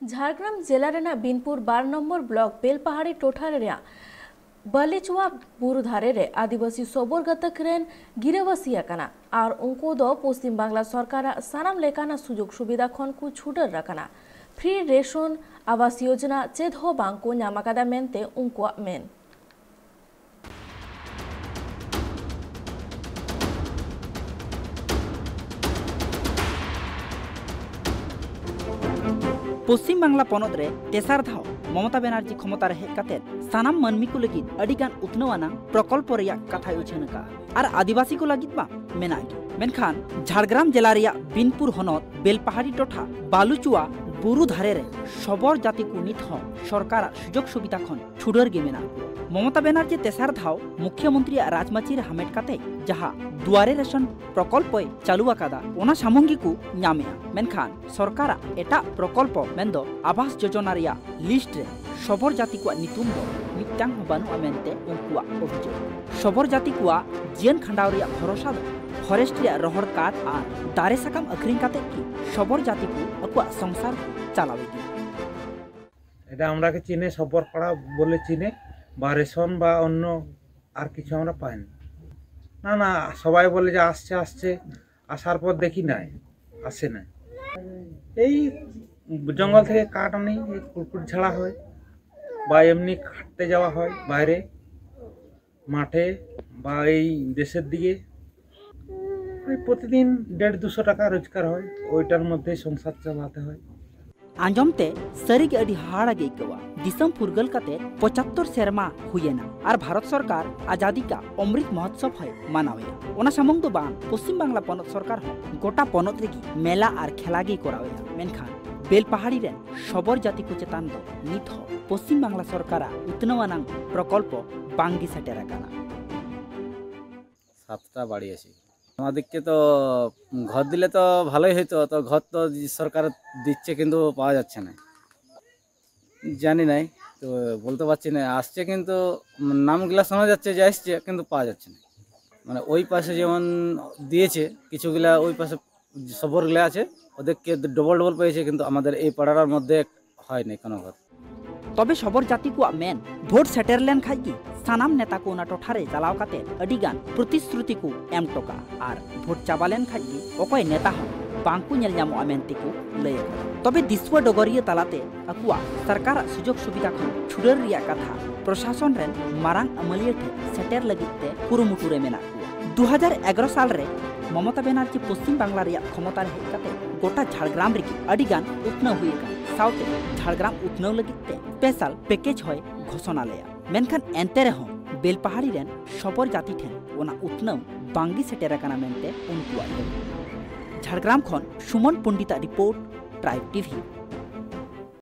झारग्राम जिला Raina Binpur 12 number block Belpahari टोठा Raina बलेचुआ बुरु धारे रे आदिवासी सबोर गतक रेन गिरेवासी अकना और उनको दो पश्चिम बांग्ला सरकार सानाम लेकाना सुजोग सुविधा खन को छुटर रखना फ्री रेशन आवास योजना चेद हो बांको न्यामाकादा मेनते उनको मेन पश्चिम बांग्ला पनत रे तेसार धाव ममता बनर्जी क्षमता हेज काते सानाम मानमी को लगिद अडिगान उतनवाना प्रकल्प रेया कथा उछनका और आदिवासी को लगिद बा मेनागी मेनखान झारग्राम जिला रेया बिनपुर हनत बेलपहाड़ी टोठा बालुचुआ बुरु धारे रे सबोर जाति को नित हो सरकार सुजोग सुविधा खन छुडर गे मेना ममता बनर्जी तेसार धाव मुख्यमंत्री राजमाची रे हामेट काते जहा दुआरे रेशन प्रकल्प चालू आकादा ओना सामंगी को न्यामेया मेनखान सरकार एटा प्रकल्प मेंदो आवास योजना रिया लिस्ट रे सबोर जाति को नितुम दो मिटांग बानु मेनते उनकुआ अभियोग सबोर जाति को जीवन खंडाव रिया भरोसा दो फॉरेस्ट रिया रहर काट आ दारे साकाम अखरिंग काते की सबोर जाति को अकुआ संसार चालावेगी এটা আমরা কে চিনে সবর পাড়া বলে চিনে বা রেশন বা অন্য আর কিছু আমরা পাই না না সবাই বলে যে আসছে আসছে আসার পর দেখি নাই আসে না এই জঙ্গল থেকে কাঠ আনি এই কুকুর ছাড়া হয় বা এমনি কাটতে যাওয়া হয় বাইরে মাঠে বা এই দেশের দিকে প্রতিদিন 150-200 টাকা রোজগার হয় ওইটার মধ্যে সংসার চালাতে হয় आंजमते सरीग अडी हाड़ा गेकवा दिसम फुरगल काते 75 सेरमा हुयेना और भारत सरकार आजादी का अमृत महोत्सव है मानावे ओना सामंग दो बान पश्चिम बांग्ला पनत सरकार हो गोटा पनत रेगी मेला और खेलागी करावे मेनखान बेलपहाड़ी रेन सबोर जाति को चेतान दो नित हो पश्चिम बांग्ला सरकार उतनवानांग प्रकल्प बांगी सेटेरा काना 7টা বাড়ি আছে আমাদেরকে তো ঘর দিলে তো ভালোই হতো তো ঘর তো সরকার দিচ্ছে কিন্তু পাওয়া যাচ্ছে না জানি নাই তো বলতে পারছি না আসছে কিন্তু নামগুলা শোনা যাচ্ছে যে আসছে কিন্তু পাওয়া যাচ্ছে না মানে ওই পাশে যেমন দিয়েছে কিছুগুলা ওই পাশে সবরগুলা আছে ওদেরকে ডবল ডবল পেয়েছে কিন্তু আমাদের এই পাড়ার মধ্যে হয় না কোনো ঘর तबे सबोर जाति को मेन भोट सेटर लेन खाई की सानाम नेता को टोठारे चलाव काते अडिगान प्रतिश्रुति को एम टोका और भोट चाबालेन खाई की ओकय नेता हो बांकु नेल न्यामो मेनते को लय तबे दिस्व डगरिया तलाते अकुआ सरकार सुजोग सुविधा खन छुडर रिया कथा प्रशासन रेन मारांग अमलिया ठे सेटर लगिते कुरुमुटुरे मेना 2011 साल रे ममता बनर्जी पश्चिम बांग्ला रिया क्षमता हेज काते गोटा झारग्राम रे अडिगान उतनव हुईका साउते झारग्राम उतनव लगिते स्पेशल पैकेज होय घोषणा लेया मेनखान एंते रहो बेलपहाड़ी रेन सबोर जाति ठेन ओना उतनव बांगी सेटेरा काना मेनते उनकुआ झारग्राम खन सुमन पंडिता रिपोर्ट ट्राइब टीवी।